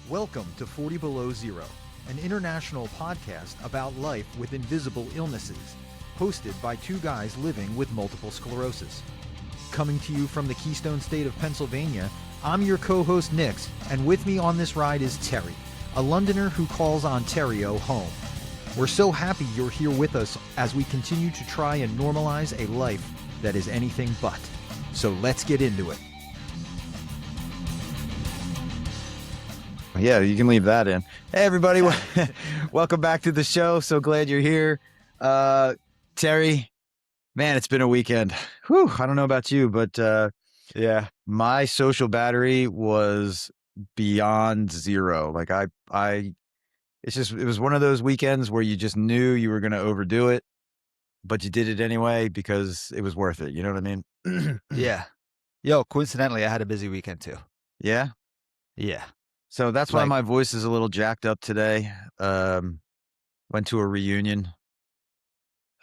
Welcome to 40 Below Zero, an international podcast about life with invisible illnesses, hosted by two guys living with multiple sclerosis. Coming to you from the Keystone State of Pennsylvania, I'm your co-host Nix, and with me on this ride is Terry, a Londoner who calls Ontario home. We're so happy you're here with us as we continue to try and normalize a life that is anything but. So let's get into it. Yeah, you can leave that in. Hey, everybody. Welcome back to the show. So glad you're here. Terry, man, it's been a weekend. Whew, I don't know about you, but yeah, my social battery was beyond zero. Like it was one of those weekends where you just knew you were going to overdo it, but you did it anyway because it was worth it. You know what I mean? Yeah. Yo, coincidentally, I had a busy weekend too. Yeah. Yeah. So that's why my voice is a little jacked up today. Went to a reunion.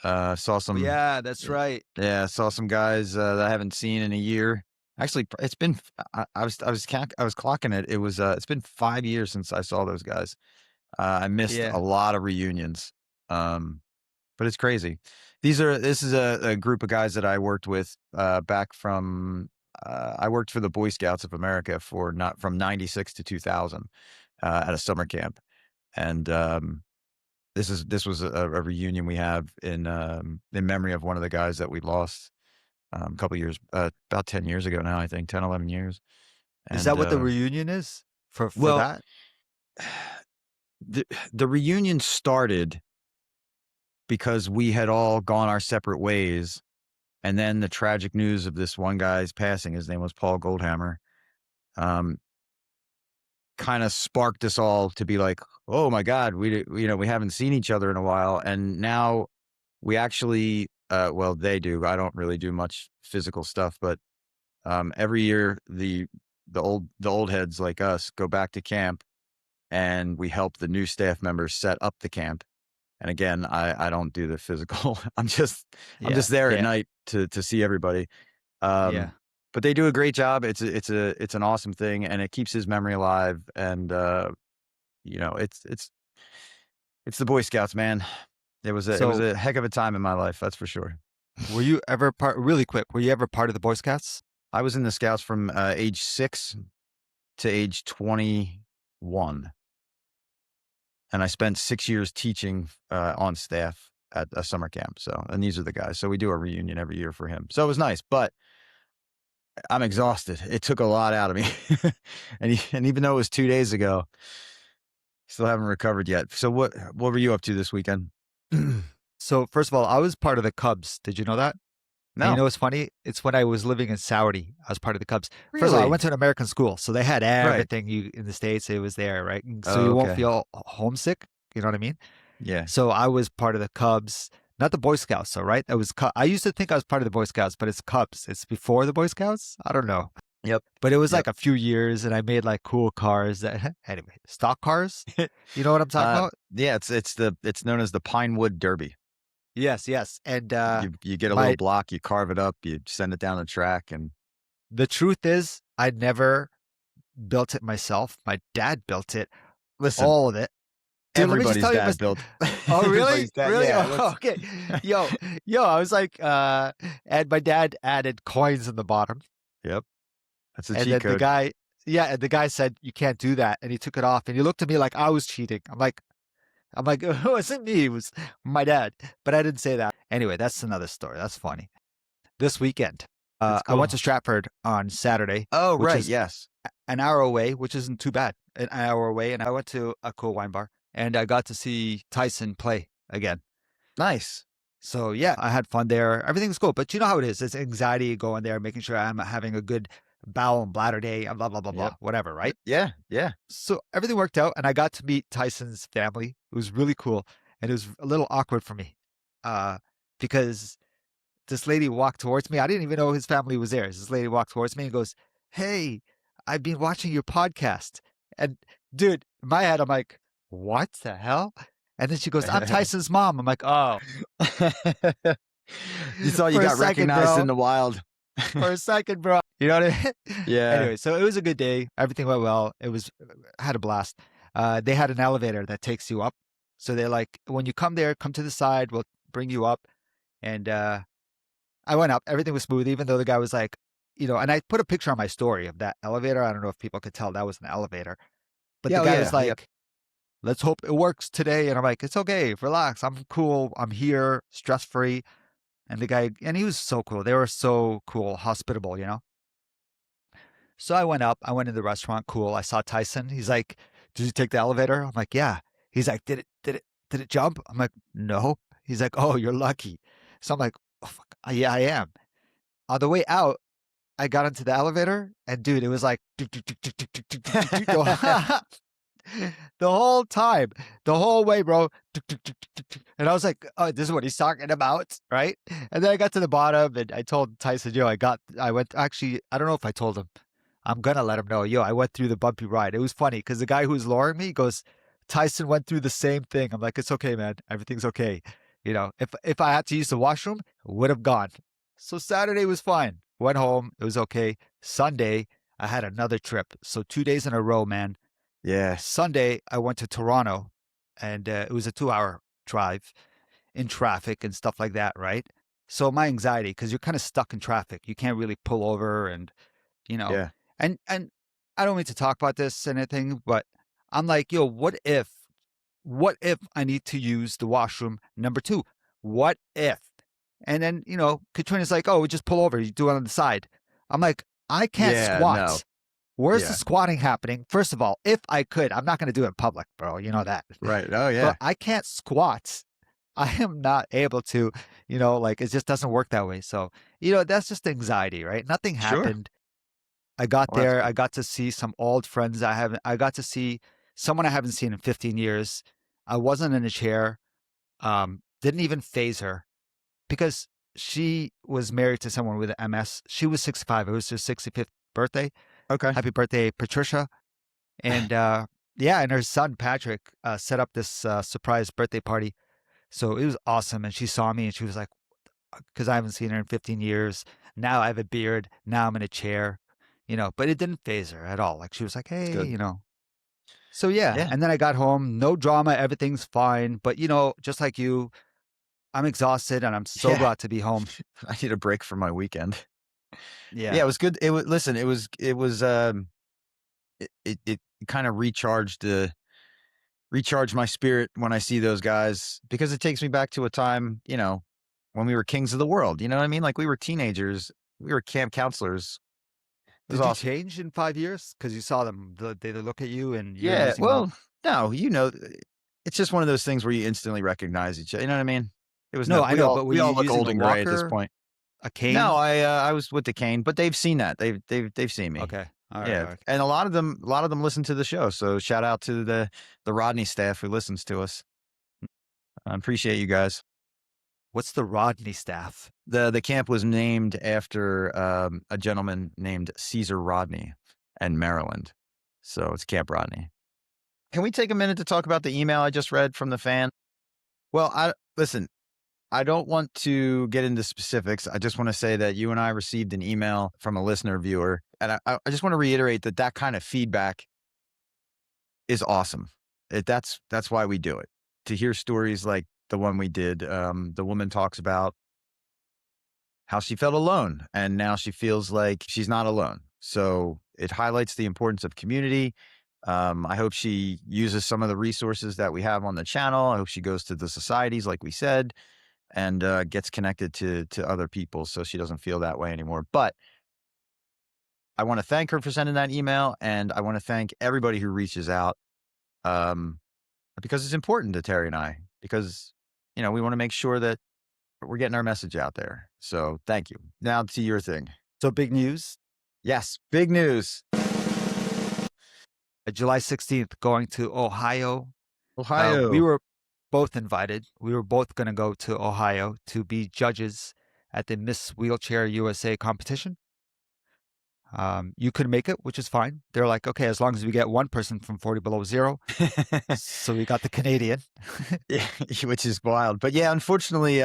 Saw some. Yeah, that's right. Yeah, saw some guys that I haven't seen in a year. Actually, it's been. I was clocking it. It's been 5 years since I saw those guys. I missed a lot of reunions. But it's crazy. This is a group of guys that I worked with back from. I worked for the Boy Scouts of America from 96 to 2000 at a summer camp. And this was a reunion we have in memory of one of the guys that we lost a couple years, about 10 years ago now, I think, 10, 11 years. And, is that what the reunion is for that? The reunion started because we had all gone our separate ways. And then the tragic news of this one guy's passing, his name was Paul Goldhammer, kind of sparked us all to be like, oh my God, we haven't seen each other in a while. And now we actually, they do. I don't really do much physical stuff, but every year the old heads like us go back to camp and we help the new staff members set up the camp. And again, I don't do the physical. I'm just there at night to see everybody. But they do a great job. It's an awesome thing, and it keeps his memory alive. And it's the Boy Scouts, man. It was a heck of a time in my life, that's for sure. Were you ever part of the Boy Scouts? I was in the Scouts from age 6 to age 21. And I spent 6 years teaching on staff at a summer camp. And these are the guys. So we do a reunion every year for him. So it was nice, but I'm exhausted. It took a lot out of me. and even though it was 2 days ago, still haven't recovered yet. So what were you up to this weekend? So first of all, I was part of the Cubs. Did you know that? No. And you know what's funny? It's when I was living in Saudi, I was part of the Cubs. Really? First of all, I went to an American school, so they had everything in the States. It was there, right? So you won't feel homesick. You know what I mean? Yeah. So I was part of the Cubs, not the Boy Scouts, so right? I used to think I was part of the Boy Scouts, but it's Cubs. It's before the Boy Scouts. I don't know. Yep. But it was like a few years, and I made like cool cars anyway, stock cars. You know what I'm talking about? Yeah, it's known as the Pinewood Derby. Yes. And you get a little block, you carve it up, you send it down the track. And the truth is, I never built it myself. My dad built it. Listen, all of it. And everybody's dad built. Oh, really? Really? Yeah, okay. Yo, I was like, and my dad added coins in the bottom. Yep. That's a and cheat then code. the guy said, you can't do that. And he took it off and he looked at me like I was cheating. I'm like, it wasn't me. It was my dad. But I didn't say that. Anyway, that's another story. That's funny. This weekend, cool. I went to Stratford on Saturday. Oh, right. Is yes. an hour away, which isn't too bad. An hour away. And I went to a cool wine bar and I got to see Tyson play again. Nice. So yeah, I had fun there. Everything's cool. But you know how it is. It's anxiety going there, making sure I'm having a good bowel and bladder day, blah, blah, blah, blah, whatever, right? Yeah. So everything worked out and I got to meet Tyson's family. It was really cool. And it was a little awkward for me because this lady walked towards me. I didn't even know his family was there. This lady walked towards me and goes, hey, I've been watching your podcast. And dude, in my head, I'm like, what the hell? And then she goes, I'm Tyson's mom. I'm like, oh. You thought you got recognized in the wild. for a second, bro. You know what I mean? Yeah. Anyway, so it was a good day. Everything went well. I had a blast. They had an elevator that takes you up. So they're like, when you come there, come to the side. We'll bring you up. And I went up. Everything was smooth, even though the guy was like, and I put a picture on my story of that elevator. I don't know if people could tell that was an elevator. But Yeah, the oh, guy yeah, was like, yep. let's hope it works today. And I'm like, it's okay. Relax. I'm cool. I'm here, stress free. And he was so cool. They were so cool, hospitable, So I went up. I went in the restaurant. Cool. I saw Tyson. He's like, did you take the elevator? I'm like, yeah. He's like, did it jump? I'm like, no. He's like, oh, you're lucky. So I'm like, oh, fuck. Yeah, I am. On the way out, I got into the elevator, and dude, it was like the whole time, the whole way, bro. And I was like, oh, this is what he's talking about, right? And then I got to the bottom, and I told Tyson, I went, actually, I don't know if I told him. I'm going to let him know, I went through the bumpy ride. It was funny because the guy who was lowering me goes, Tyson went through the same thing. I'm like, it's okay, man. Everything's okay. If I had to use the washroom, would have gone. So Saturday was fine. Went home. It was okay. Sunday, I had another trip. So 2 days in a row, man. Yeah. Sunday, I went to Toronto, and it was a 2-hour drive in traffic and stuff like that, right? So my anxiety, because you're kind of stuck in traffic. You can't really pull over and, Yeah. and I don't mean to talk about this and anything, but I'm like, what if I need to use the washroom number 2? What if? And then, Katrina's like, oh, we just pull over. You do it on the side. I'm like, I can't squat. No. Where's the squatting happening? First of all, if I could, I'm not going to do it in public, bro. You know that. Right. Oh, yeah. But I can't squat. I am not able to, it just doesn't work that way. So, that's just anxiety, right? Nothing happened. I got there. I got to see some old friends I got to see someone I haven't seen in 15 years. I wasn't in a chair. Didn't even phase her because she was married to someone with MS. She was 65. It was her 65th birthday. Okay. Happy birthday, Patricia. And and her son, Patrick, set up this surprise birthday party. So it was awesome. And she saw me and she was like, because I haven't seen her in 15 years. Now I have a beard. Now I'm in a chair, but it didn't phase her at all. Like she was like, hey, So yeah. And then I got home, no drama. Everything's fine. But, just like you, I'm exhausted and I'm so glad to be home. I need a break from my weekend. Yeah. Yeah, it was good. It kind of recharged my spirit when I see those guys, because it takes me back to a time, when we were kings of the world. You know what I mean? Like we were teenagers, we were camp counselors. Did you change in 5 years? Because you saw them, they look at you and you're yeah. losing Well, them. no, it's just one of those things where you instantly recognize each other. You know what I mean? It was I know, but we all look old and gray at this point. A cane? No, I was with the cane, but they've seen that. They've seen me. Okay. All right. Yeah. All right. And a lot of them listen to the show. So shout out to the Rodney staff who listens to us. I appreciate you guys. What's the Rodney staff? The camp was named after a gentleman named Caesar Rodney in Maryland. So it's Camp Rodney. Can we take a minute to talk about the email I just read from the fan? Well, listen, I don't want to get into specifics. I just want to say that you and I received an email from a listener viewer. And I just want to reiterate that kind of feedback is awesome. That's why we do it. To hear stories like the one we did, the woman talks about how she felt alone and now she feels like she's not alone. So it highlights the importance of community. I hope she uses some of the resources that we have on the channel. I hope she goes to the societies, like we said, and gets connected to other people so she doesn't feel that way anymore. But I want to thank her for sending that email, and I want to thank everybody who reaches out, because it's important to Terry and I, because, we want to make sure that we're getting our message out there. So thank you. Now to your thing. So big news. Yes, big news. July 16th, going to Ohio. Ohio. We were both invited. We were both going to go to Ohio to be judges at the Miss Wheelchair USA competition. You could make it, which is fine. They're like, okay, as long as we get one person from 40 below zero. So we got the Canadian. Yeah, which is wild. But yeah, unfortunately,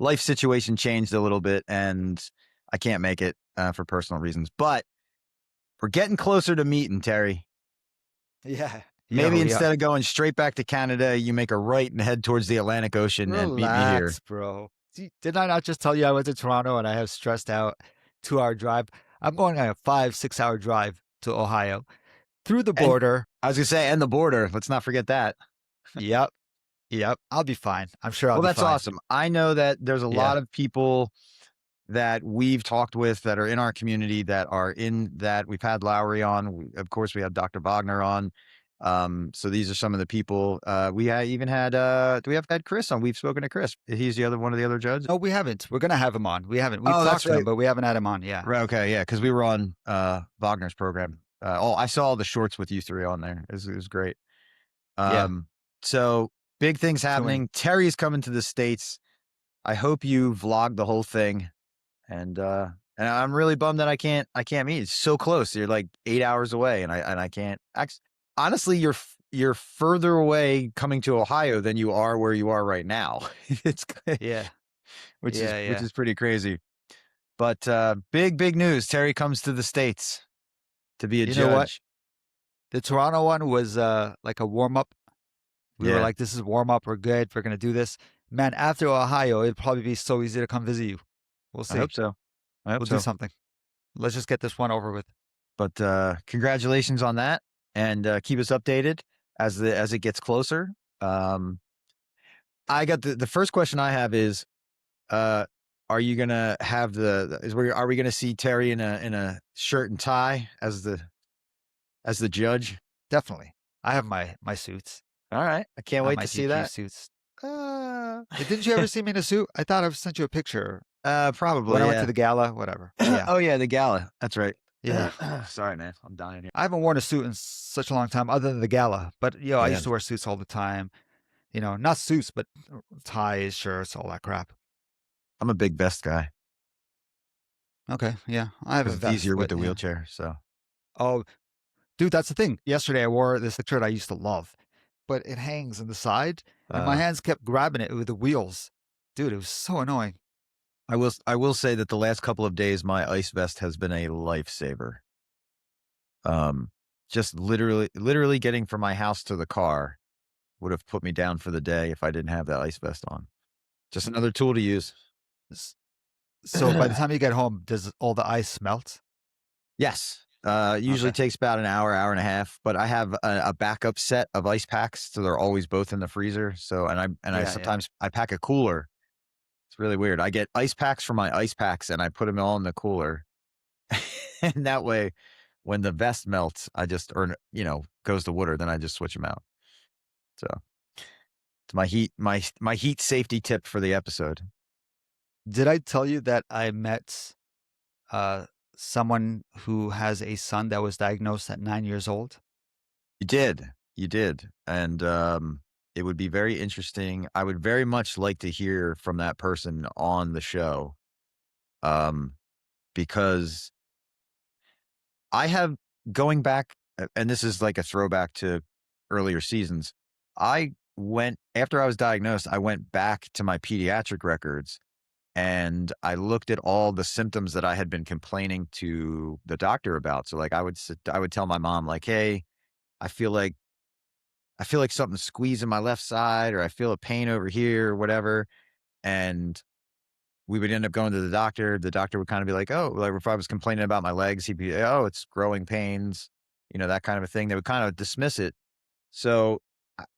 life situation changed a little bit, and I can't make it for personal reasons, but we're getting closer to meeting, Terry. Yeah. Maybe instead of going straight back to Canada, you make a right and head towards the Atlantic Ocean and meet me here. Relax, bro. See, didn't I not just tell you I went to Toronto and I have stressed out 2-hour drive? I'm going on a 5-6 hour drive to Ohio through the border. I was going to say, and the border. Let's not forget that. Yep. I'll be fine. I'm sure I'll be fine. Well, that's awesome. I know that there's a lot of people that we've talked with that are in our community that are in that. We've had Lowry on. Of course, we have Dr. Wagner on. So these are some of the people. We even had, do we have had Chris on? We've spoken to Chris. He's one of the other judges. No, we haven't. We're going to have him on. We haven't. We've talked to him, but we haven't had him on. Yeah. Right. Okay. Yeah. Cause we were on, Wagner's program. I saw all the shorts with you three on there. It was great. So big things happening. Terry's coming to the States. I hope you vlogged the whole thing. And I'm really bummed that I can't meet. It's so close. You're like 8 hours away and I can't honestly, you're further away coming to Ohio than you are where you are right now. It's which is pretty crazy. But big news. Terry comes to the States to be a judge. You know what? The Toronto one was like a warm up. We were like, this is warm up. We're good. We're gonna do this. Man, after Ohio, it'd probably be so easy to come visit you. We'll see. I hope so. We'll do something. Let's just get this one over with. But congratulations on that. And keep us updated as it gets closer. I got the first question I have is, are you gonna have are we gonna see Terry in a shirt and tie as the judge? Definitely. I have my suits. All right, I can't wait to see that. Suits. Didn't you ever see me in a suit? I thought I sent you a picture. Probably. When I went to the gala, whatever. Yeah. Oh yeah, the gala. That's right. Yeah. Sorry, man. I'm dying here. I haven't worn a suit in such a long time other than the gala. But, I used to wear suits all the time. Not suits, but ties, shirts, all that crap. I'm a big vest guy. Okay, yeah. I have a vest. It's easier with the wheelchair, so. Oh, dude, that's the thing. Yesterday I wore this shirt I used to love, but it hangs on the side, and my hands kept grabbing it with the wheels. Dude, it was so annoying. I will say that the last couple of days, my ice vest has been a lifesaver. Just literally getting from my house to the car would have put me down for the day if I didn't have that ice vest on. Just another tool to use. So by the time you get home, does all the ice melt? Yes. Usually takes about an hour and a half, but I have a backup set of ice packs. So they're always both in the freezer. So, I sometimes I pack a cooler. It's really weird. I get ice packs for my ice packs and I put them all in the cooler. And that way, when the vest melts, I just, goes to water, then I just switch them out. So it's my heat safety tip for the episode. Did I tell you that I met someone who has a son that was diagnosed at 9 years old? You did. And it would be very interesting. I would very much like to hear from that person on the show. Because I have, going back, and this is like a throwback to earlier seasons. After I was diagnosed, I went back to my pediatric records and I looked at all the symptoms that I had been complaining to the doctor about. So like I would tell my mom like, hey, I feel like something's squeezing my left side, or I feel a pain over here or whatever. And we would end up going to the doctor. The doctor would kind of be like, oh, like if I was complaining about my legs, he'd be, oh, it's growing pains, that kind of a thing. They would kind of dismiss it. So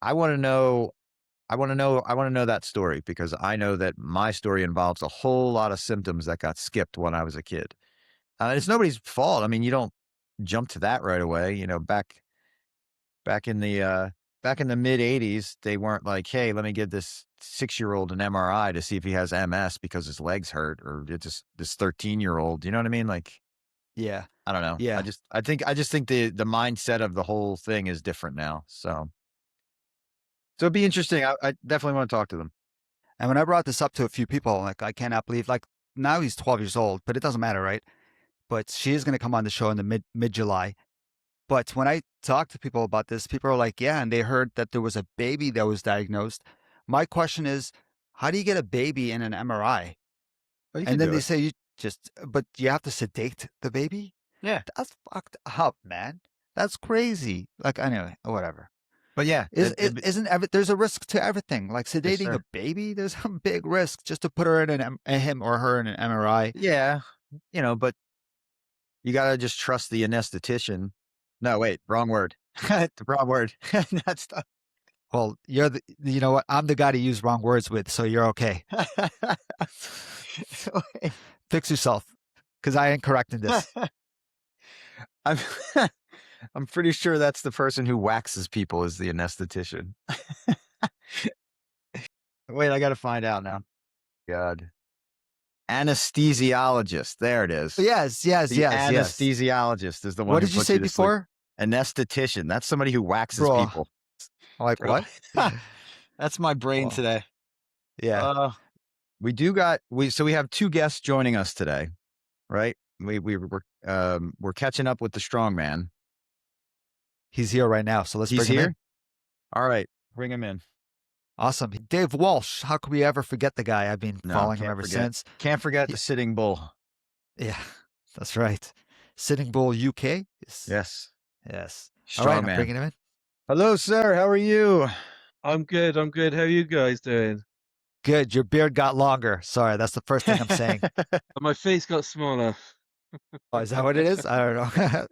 I want to know that story, because I know that my story involves a whole lot of symptoms that got skipped when I was a kid. It's nobody's fault. I mean, you don't jump to that right away. Back in the mid 80s, they weren't like, hey, let me give this 6-year-old an MRI to see if he has MS because his legs hurt, or it's just this 13-year-old. You know what I mean? Like, yeah, I don't know. Yeah, I just think the mindset of the whole thing is different now. So it'd be interesting. I definitely want to talk to them. And when I brought this up to a few people, like, I cannot believe, like, now he's 12 years old, but it doesn't matter, right? But she is going to come on the show in the mid-July. But when I talk to people about this, people are like, yeah, and they heard that there was a baby that was diagnosed. My question is, how do you get a baby in an MRI? Well, and then they say, but you have to sedate the baby? Yeah. That's fucked up, man. That's crazy. Like, anyway, whatever. But yeah, There's a risk to everything. Like yes, sedating a sir. baby, there's a big risk just to put her in him or her in an MRI. Yeah, but you gotta just trust the anesthetician. No, wait, wrong word. The wrong word. That's the... Well, you know what? I'm the guy to use wrong words with, so you're okay. Fix yourself, because I ain't correcting this. I'm I'm pretty sure that's the person who waxes people is the anesthetician. Wait, I got to find out now. God. Anesthesiologist. There it is. Yes. The anesthesiologist is the one. What who did you puts say to sleep. before? Anesthetician. That's somebody who waxes Bro. people. Like what? That's my brain Well, today. Yeah. We have two guests joining us today, right? We're catching up with the Strongman. He's here right now, so let's bring him in. All right, bring him in. Awesome. Dave Walsh. How could we ever forget the guy? I've been following him ever since. Can't forget the Sitting Bull. Yeah, that's right. Sitting Bull UK? Yes. All right, I'm bringing him in. Hello, sir. How are you? I'm good. How are you guys doing? Good. Your beard got longer. Sorry, that's the first thing I'm saying. My face got smaller. Oh, is that what it is? I don't know.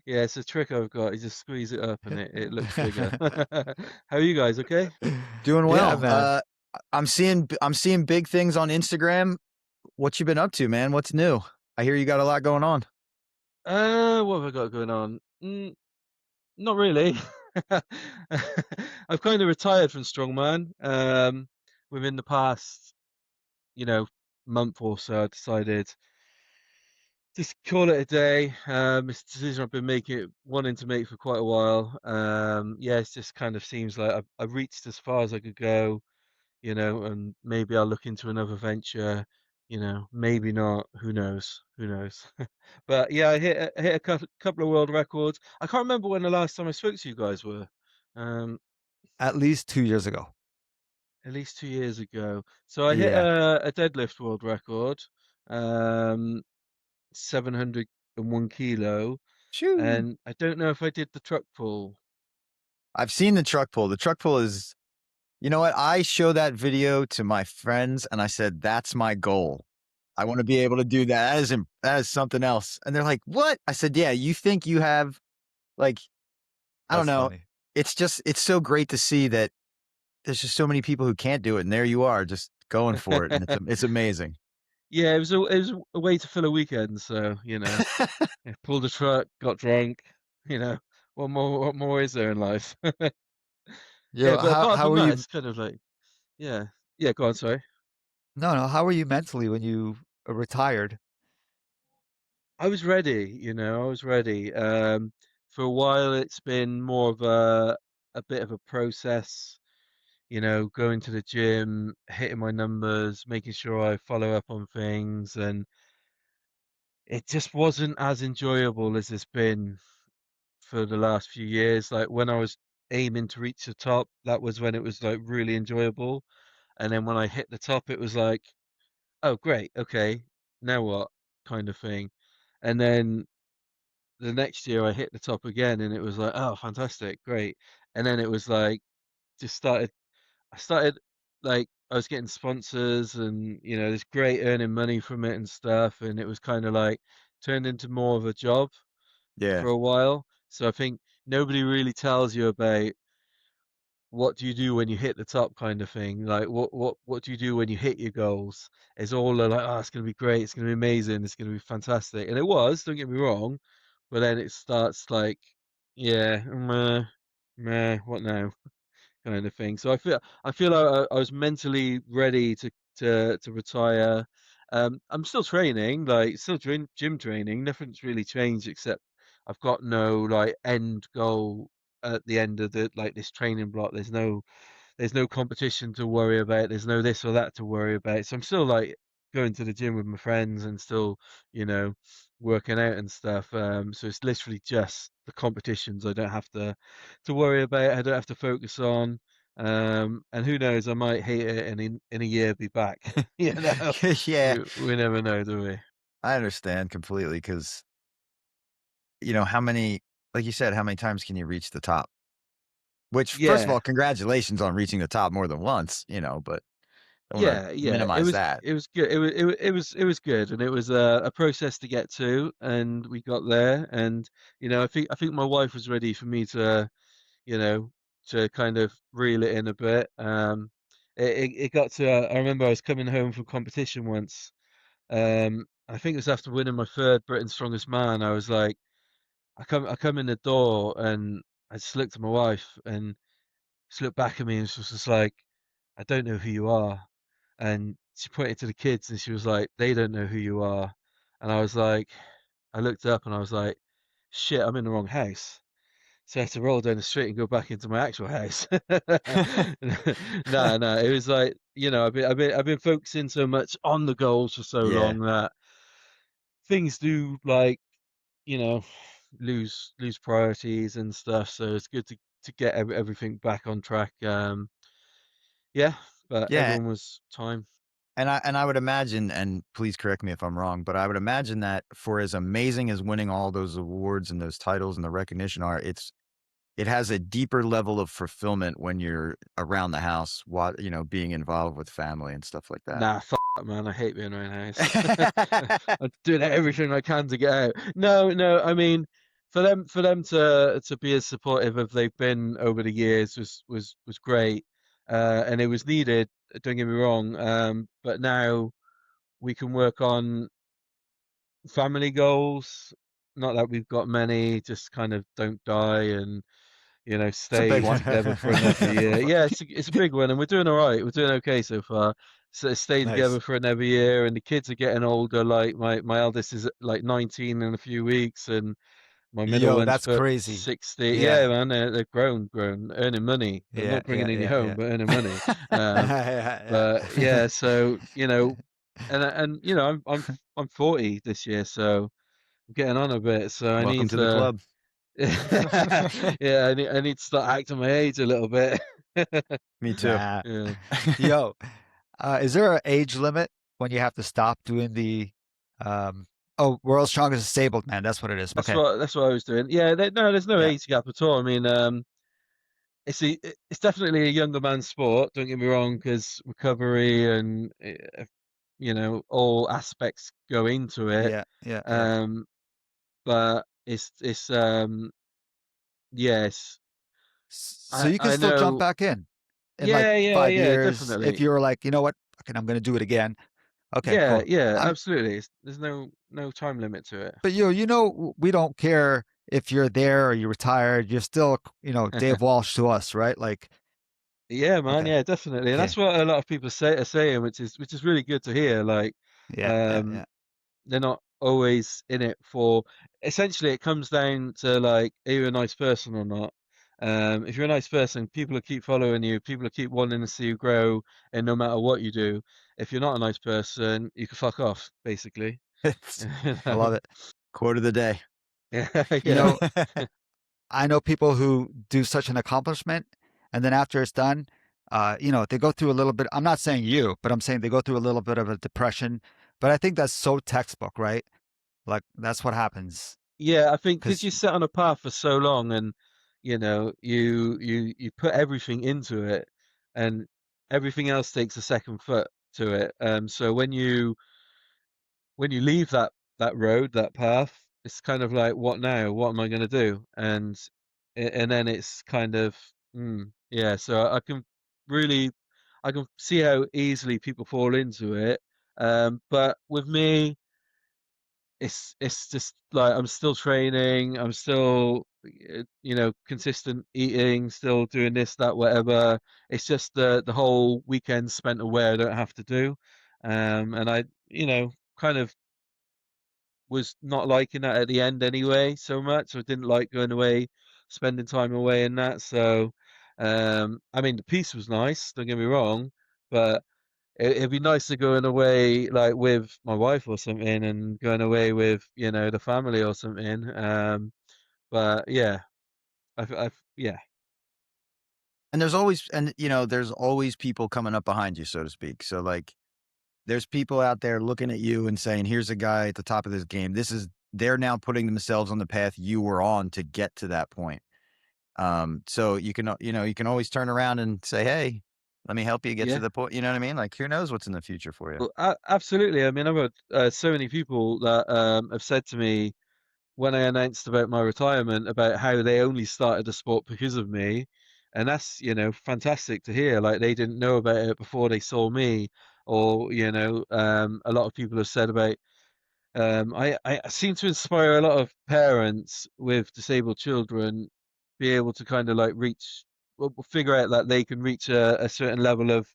Yeah, it's a trick I've got. You just squeeze it up and it looks bigger. How are you guys? Okay? Doing well. Yeah, man. I'm seeing big things on Instagram. What you been up to, man? What's new? I hear you got a lot going on. What have I got going on? Not really. I've kind of retired from Strongman. Within the past, month or so, I decided just call it a day. It's a decision I've been wanting to make for quite a while. Yeah, it just kind of seems like I've reached as far as I could go, and maybe I'll look into another venture, maybe not. Who knows? Who knows? But yeah, I hit a couple of world records. I can't remember when the last time I spoke to you guys were. Um, At least 2 years ago. at least 2 years ago. So I hit Yeah. a deadlift world record. 701 kilo, Shoo. and I don't know if I did the truck pull. I've seen the truck pull. The truck pull is, you know what? I show that video to my friends and I said, that's my goal. I want to be able to do that. That is something else. And they're like, what? I said, yeah, you think you have, like, I don't know. Funny. It's so great to see that there's just so many people who can't do it. And there you are just going for it. And it's amazing. Yeah, it was a way to fill a weekend. So yeah, pulled a truck, got drunk. What more is there in life? Yeah, but apart How from were that, you? it's kind of like, yeah. Go on, sorry. No. How were you mentally when you retired? I was ready, I was ready. For a while, it's been more of a bit of a process, going to the gym, hitting my numbers, making sure I follow up on things, and it just wasn't as enjoyable as it's been for the last few years. Like when I was aiming to reach the top, that was when it was like really enjoyable. And then when I hit the top, it was like, oh, great, okay, now what, kind of thing. And then the next year I hit the top again, and it was like, oh, fantastic, great. And then it was like, just started. I started like I was getting sponsors, and this great earning money from it and stuff, and it was kind of like turned into more of a job Yeah. for a while. So I think nobody really tells you about what do you do when you hit the top kind of thing. Like what do you do when you hit your goals? It's all like, oh, it's gonna be great, it's gonna be amazing, it's gonna be fantastic. And it was, don't get me wrong, but then it starts like, yeah, meh, what now? Kind of thing. So I feel like I was mentally ready to retire. I'm still training, like still gym training. Nothing's really changed except I've got no like end goal at the end of this training block. There's no competition to worry about. There's no this or that to worry about. So I'm still like going to the gym with my friends and still, you know, working out and stuff. So it's literally just the competitions I don't have to worry about. I don't have to focus on. And who knows? I might hate it and in a year be back. You know, Yeah. we never know, do we? I understand completely because, how many, like you said, how many times can you reach the top? Which, first of Yeah, all, congratulations on reaching the top more than once, but don't want to yeah. It minimize was that. it was good. It was good, and it was a process to get to, and we got there. And I think my wife was ready for me to you know to kind of reel it in a bit. It got to. I remember I was coming home from competition once. I think it was after winning my third Britain's Strongest Man. I was like, I come in the door, and I just looked at my wife, and she looked back at me, and she was just like, I don't know who you are. And she pointed to the kids, and she was like, they don't know who you are. And I was like, I looked up, and I was like, shit, I'm in the wrong house. So I had to roll down the street and go back into my actual house. No, no, it was like, I've been focusing so much on the goals for so Yeah. long that things do, like, you know, lose priorities and stuff. So it's good to get everything back on track. Yeah, but Yeah. everyone was time. And I would imagine, and please correct me if I'm wrong, but I would imagine that for as amazing as winning all those awards and those titles and the recognition are, it has a deeper level of fulfillment when you're around the house, being involved with family and stuff like that. Nah, that, man. I hate being around house. I'm doing everything I can to get out. No, no. I mean, for them to be as supportive as they've been over the years was great, and it was needed. Don't get me wrong. But now we can work on family goals. Not that we've got many. Just kind of don't die and It's a big stay one. together for another year. Yeah, it's a big one, and we're doing all right. We're doing okay so far. So stay Nice. together for another year, and the kids are getting older. Like my eldest is like 19 in a few weeks, and my middle Yo, one's that's for crazy. 60. Yeah, Yeah, man, they're grown, earning money. They're yeah, not yeah, bringing any yeah, home, yeah. but earning money. Um, Yeah, but yeah, yeah. so and I'm 40 this year, so I'm getting on a bit. So I Welcome need to the to. club. Yeah, I need to start acting my age a little bit. Me too. Nah. Yeah, Yo, is there an age limit when you have to stop doing the um oh, World's Strongest Disabled Man, that's what it is. that's Okay. what that's what I was doing. Yeah, no, there's no Yeah. age gap at all. I mean, it's definitely a younger man's sport. Don't get me wrong, because recovery and all aspects go into it. Yeah, yeah, yeah. Um, but it's yes, So I you can I still jump know. back in like Yeah, yeah, 5 yeah, years if definitely. you were like, you know what? Okay, I'm gonna do it again. Okay, Yeah, cool. yeah, I'm absolutely. There's no time limit to But we don't care if you're there or you're retired. You're still, it. Dave Walsh to us, right? Like, Yeah, man. okay, Yeah, definitely. And okay, that's what a lot of people are saying, which is really good to hear. Like, yeah, yeah, um, yeah. they're not always in it for. Essentially, it comes down to like, are you a nice person or not? If you're a nice person, people will keep following you. People will keep wanting to see you grow, and no matter what you do. If you're not a nice person, you can fuck off, basically. It's You I love know? it. quote of the day. Yeah, You yeah. know, I know people who do such an accomplishment, and then after it's done, they go through a little bit. I'm not saying you, but I'm saying they go through a little bit of a depression. But I think that's so textbook, right? Like that's what happens. Yeah, I think because Because you set on a path for so long, and you put everything into it, and everything else takes a second foot to it. So when you leave that road, that path, it's kind of like, what now? What am I going to do? And then it's kind of yeah. So really, I can see how easily people fall into it. But with me it's just like I'm still training, I'm still consistent eating, still doing this, that, whatever. It's just the whole weekend spent away I don't have to do. And I, kind of was not liking that at the end anyway so much. I didn't like going away, spending time away and that. So I mean the peace was nice, don't get me wrong, but it'd be nice to going away like with my wife or something, and going away with the family or something. But yeah, yeah, And there's always people coming up behind you, so to speak. So like there's people out there looking at you and saying, here's a guy at the top of this game. They're now putting themselves on the path you were on to get to that point. So you can always turn around and say, hey, let me help you get to Yeah. the point. You know what I mean? Like, who knows what's in the future for you? Well, absolutely. I mean, I've got so many people that have said to me when I announced about my retirement about how they only started the sport because of me, and that's fantastic to hear. Like they didn't know about it before they saw me, or a lot of people have said about. I seem to inspire a lot of parents with disabled children be able to kind of like figure out that they can reach a certain level of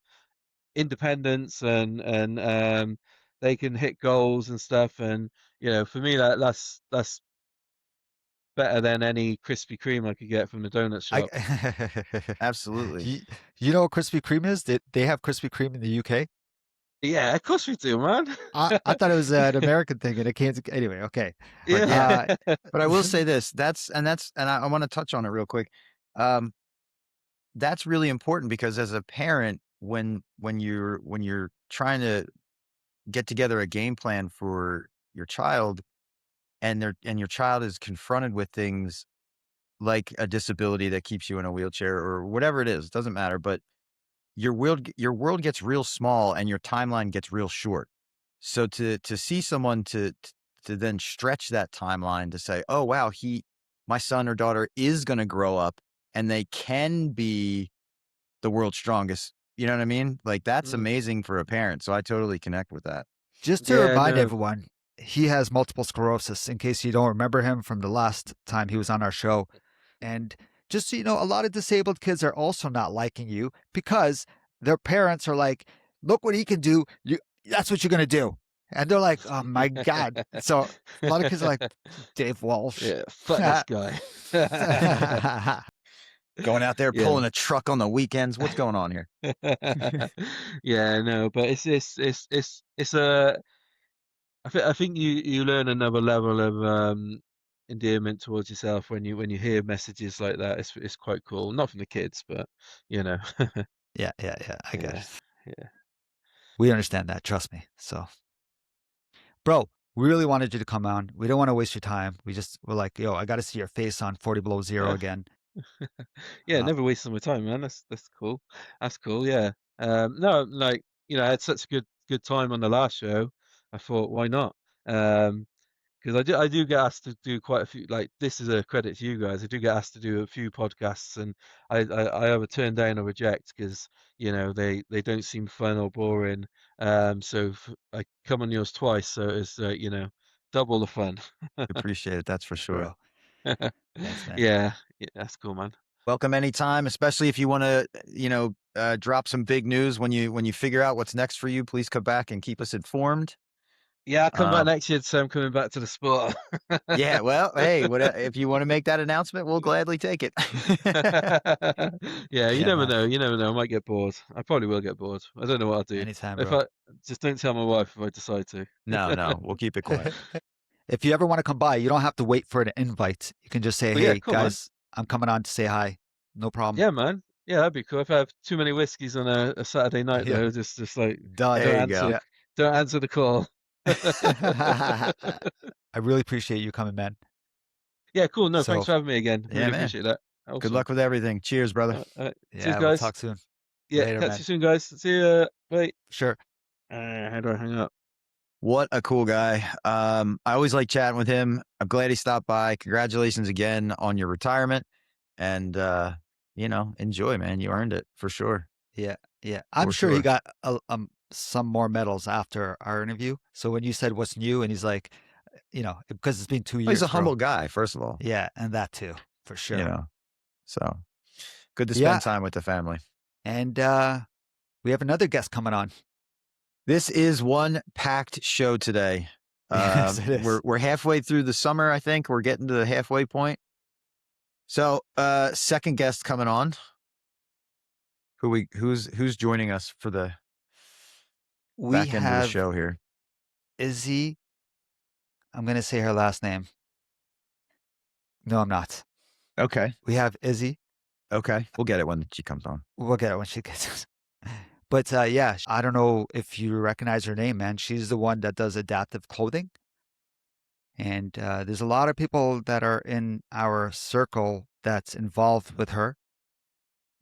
independence and they can hit goals and stuff. And for me, that's better than any Krispy Kreme I could get from the donut I, shop. Absolutely. you know what Krispy Kreme is? They have Krispy Kreme in the UK. Yeah, of course we do, man. I thought it was an American thing, and it can't. Anyway, okay. But yeah, Yeah. but I will say this, and I want to touch on it real quick. That's really important because as a parent, when you're trying to get together a game plan for your child and your child is confronted with things like a disability that keeps you in a wheelchair or whatever it is, it doesn't matter, but your world gets real small and your timeline gets real short. So to see someone to then stretch that timeline to say, oh wow, my son or daughter is going to grow up and they can be the world's strongest. You know what I mean? Like that's Mm. amazing for a parent. So I totally connect with that. Just to Yeah, remind no. everyone, he has multiple sclerosis. In case you don't remember him from the last time he was on our show, and just so you know, a lot of disabled kids are also not liking you because their parents are like, "Look what he can do. That's what you're gonna do," and they're like, "Oh my god!" So a lot of kids are like, "Dave Walsh." Yeah, fuck this guy. Going out there Yeah. pulling a truck on the weekends. What's going on here? Yeah, no, but it's I think you learn another level of endearment towards yourself when you hear messages like that. It's quite cool. Not from the kids, but you know. Yeah, yeah, yeah. I get Yeah. it. Yeah. We understand that. Trust me. So, bro, we really wanted you to come on. We don't want to waste your time. We're like, yo, I got to see your face on 40 Below Zero Yeah. again. Yeah, Uh, never wasting my time, man. That's cool. That's cool, yeah. No, like, I had such a good time on the last show. I thought, why not? Because I do get asked to do quite a few. Like this is a credit to you guys. I do get asked to do a few podcasts, and I either turn down or reject because they don't seem fun or boring. So I come on yours twice, so it's double the fun. Appreciate it. That's for thanks, sure. bro. Thanks, man. Yeah, yeah, that's cool, man. Welcome anytime, especially if you want to, drop some big news when you figure out what's next for you. Please come back and keep us informed. Yeah, I'll come back Um, next year, so I'm coming back to the sport. yeah, well, hey, if you want to make that announcement, we'll gladly take it. Yeah, you Yeah, never man. know. You never know. I might get bored. I probably will get bored. I don't know what I'll do. Anytime, If bro. I just don't tell my wife if I decide to. No, we'll keep it quiet. If you ever want to come by, you don't have to wait for an invite. You can just say, But yeah, hey, cool, man. guys, I'm coming on to say hi. No problem. Yeah, man. Yeah, that'd be cool. If I have too many whiskeys on a Saturday night, Yeah, though, just like done. don't There you answer go. the Yeah. don't answer the call. I really appreciate you coming, man. Yeah, cool. No, So, thanks for having me again. Yeah, Really man. appreciate that. Good Awesome. luck with everything. Cheers, brother. Cheers, yeah, we'll guys. talk soon. Yeah, Later, catch man. you soon, guys. See ya. Bye. Sure. How do I hang up? What a cool guy. I always like chatting with him. I'm glad he stopped by. Congratulations again on your retirement. And enjoy, man. You earned it for sure. Yeah, yeah. I'm For sure he sure. got some more medals after our interview. So when you said what's new, and he's like, because it's been 2 Well, years, he's a bro. humble guy, first of all. Yeah, and that too, for sure. So good to Yeah. spend time with the family. And we have another guest coming on. This is one packed show today. Yes, it is. We're halfway through the summer, I think. We're getting to the halfway point. So second guest coming on. Who's joining us for the We back end of the have show here? Izzy. I'm going to say her last name. No, I'm not. Okay. We have Izzy. Okay. We'll get it when she comes on. We'll get it when she gets But yeah, I don't know if you recognize her name, man. She's the one that does adaptive clothing. And there's a lot of people that are in our circle that's involved with her.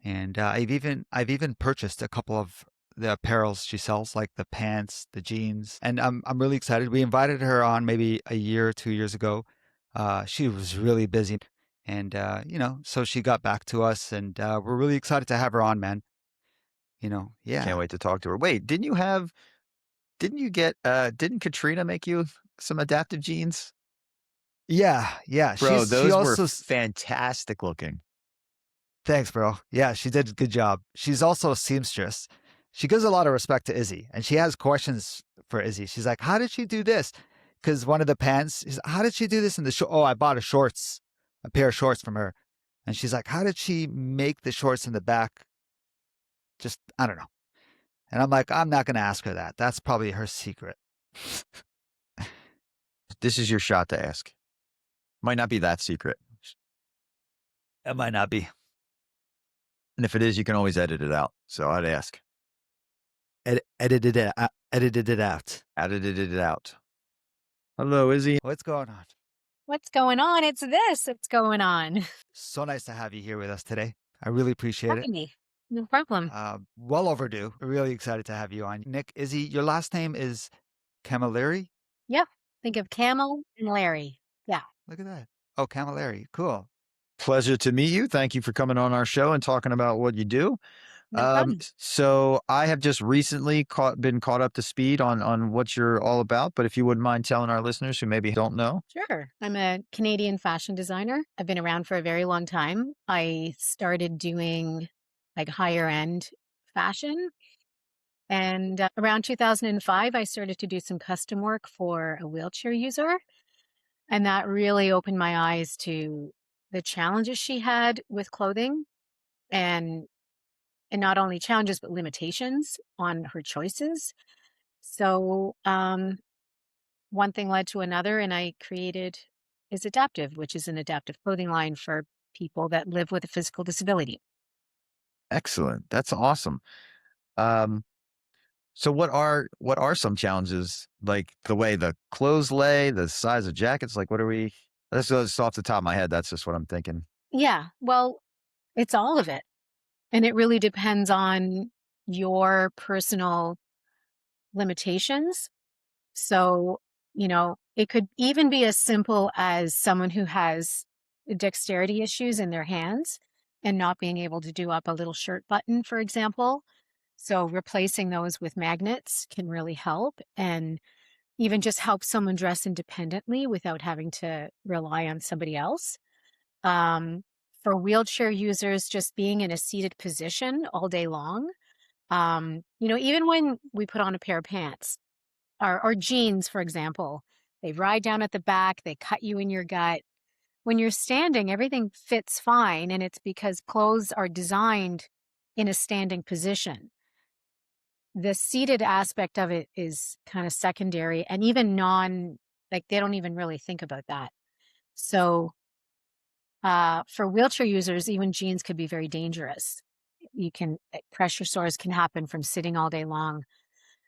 And I've even purchased a couple of the apparels she sells, like the pants, the jeans, and I'm really excited. We invited her on maybe a year or 2 years ago. She was really busy, and so she got back to us, and we're really excited to have her on, man. Yeah, Can't wait to talk to her. Wait, didn't Katrina make you some adaptive jeans? yeah. Bro, She those were also fantastic looking. thanks, bro. Yeah, she did a good job. She's also a seamstress. She gives a lot of respect to Izzy, and she has questions for Izzy. She's like, "How did she do this?" Because one of the pants, how did she do this in the short? Oh, I bought a pair of shorts from her, and she's like, "How did she make the shorts in the back?" Just I don't know. And I'm like, I'm not gonna ask her that. That's probably her secret. This is your shot to ask. Might not be that secret. It might not be. And if it is, you can always edit it out. So I'd ask. Edited it. Edited it out. Edited it out. Hello, Izzy. What's going on? What's going on? It's this. What's going on? So nice to have you here with us today. I really appreciate it. Having me. No problem. Well overdue. We're really excited to have you on. Nick, Izzy, your last name is Camilleri? Yeah. Think of Camel and Larry. Yeah. Look at that. Oh, Camilleri. Cool. Pleasure to meet you. Thank you for coming on our show and talking about what you do. No problem. So I have just recently been caught up to speed on what you're all about. But if you wouldn't mind telling our listeners who maybe don't know. Sure. I'm a Canadian fashion designer. I've been around for a very long time. I started doing like higher end fashion. And around 2005, I started to do some custom work for a wheelchair user. And that really opened my eyes to the challenges she had with clothing and not only challenges, but limitations on her choices. So one thing led to another, and I created Is Adaptive, which is an adaptive clothing line for people that live with a physical disability. Excellent. That's awesome. So what are some challenges, like the way the clothes lay, the size of jackets? Like, what are we? That's just off the top of my head. That's just what I'm thinking. Yeah, well, it's all of it. And it really depends on your personal limitations. So, it could even be as simple as someone who has dexterity issues in their hands and not being able to do up a little shirt button, for example. So replacing those with magnets can really help and even just help someone dress independently without having to rely on somebody else. For wheelchair users, just being in a seated position all day long. Even when we put on a pair of pants or jeans, for example, they ride down at the back, they cut you in your gut. When you're standing, everything fits fine, and it's because clothes are designed in a standing position. The seated aspect of it is kind of secondary, and even they don't even really think about that. So for wheelchair users, even jeans could be very dangerous. Pressure sores can happen from sitting all day long.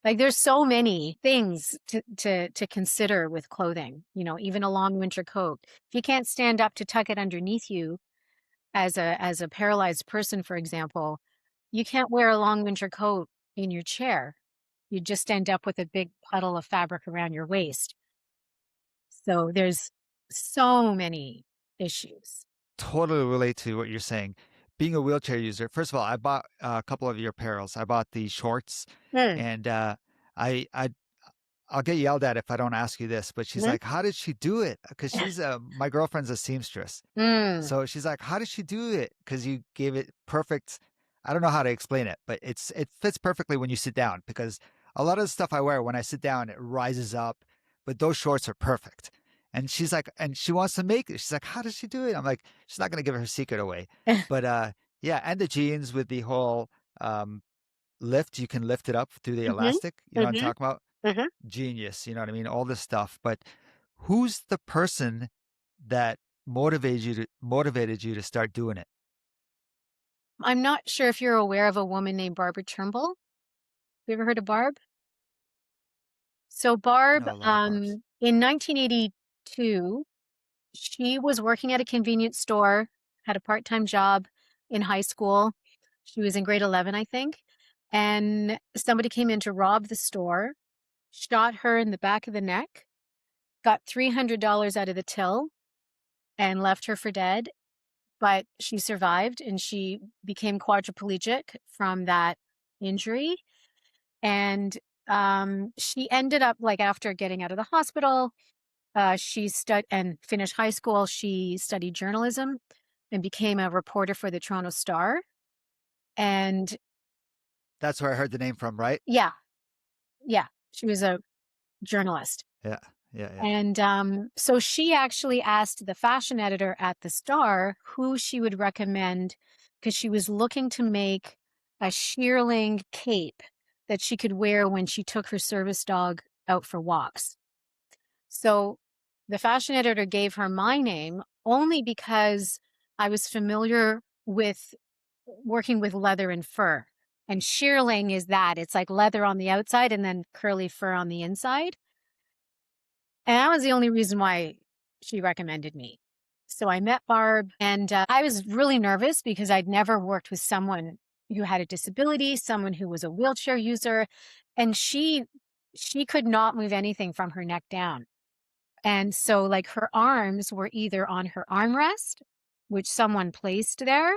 Like there's so many things to consider with clothing, even a long winter coat. If you can't stand up to tuck it underneath you as a paralyzed person, for example, you can't wear a long winter coat in your chair. You just end up with a big puddle of fabric around your waist. So there's so many issues. Totally relate to what you're saying. Being a wheelchair user, first of all, I bought a couple of your apparels. I bought the shorts, and I'll get yelled at if I don't ask you this, but she's like, "How did she do it?" Because my girlfriend's a seamstress, so she's like, "How did she do it?" Because you gave it perfect. I don't know how to explain it, but it fits perfectly when you sit down. Because a lot of the stuff I wear when I sit down, it rises up, but those shorts are perfect. And she's like, and she wants to make it. She's like, "How does she do it?" I'm like, she's not gonna give her secret away, but yeah, and the jeans with the whole lift, you can lift it up through the elastic. You know what I'm talking about? Genius, you know what I mean? All this stuff. But who's the person that motivated you to start doing it? I'm not sure if you're aware of a woman named Barbara Trimble. You ever heard of Barb? So Barb, know a lot of Barbs. in 1982, she was working at a convenience store, had a part-time job in high school. She was in grade 11, I think. And somebody came in to rob the store, shot her in the back of the neck, got $300 out of the till, and left her for dead. But she survived and she became quadriplegic from that injury. And she ended up, like, after getting out of the hospital, she and finished high school. She studied journalism and became a reporter for the Toronto Star. And That's where I heard the name from, right? yeah, she was a journalist. Yeah. And so she actually asked the fashion editor at the Star who she would recommend, because she was looking to make a shearling cape that she could wear when she took her service dog out for walks. So the fashion editor gave her my name only because I was familiar with working with leather and fur. And shearling is that. It's like leather on the outside and then curly fur on the inside. And that was the only reason why she recommended me. So I met Barb, and I was really nervous because I'd never worked with someone who had a disability, someone who was a wheelchair user, and she could not move anything from her neck down. And so, like, her arms were either on her armrest, which someone placed there,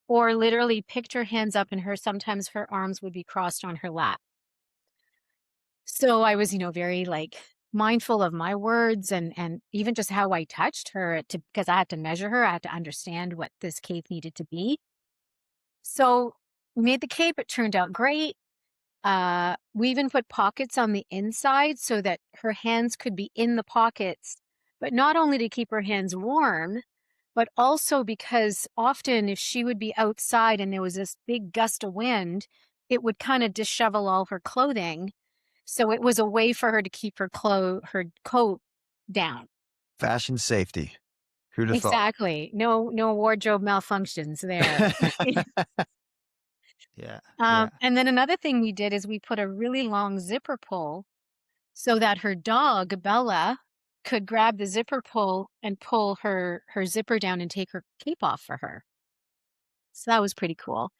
or literally picked her hands up, and sometimes her arms would be crossed on her lap. So I was, very, like, mindful of my words and even just how I touched her, because I had to measure her. I had to understand what this cape needed to be. So we made the cape. It turned out great. We even put pockets on the inside so that her hands could be in the pockets, but not only to keep her hands warm, but also because often if she would be outside and there was this big gust of wind, it would kind of dishevel all her clothing. So it was a way for her to keep her coat down. Fashion safety. Who'd have Exactly. No wardrobe malfunctions there. Yeah. And then another thing we did is we put a really long zipper pull so that her dog, Bella, could grab the zipper pull and pull her zipper down and take her cape off for her. So that was pretty cool.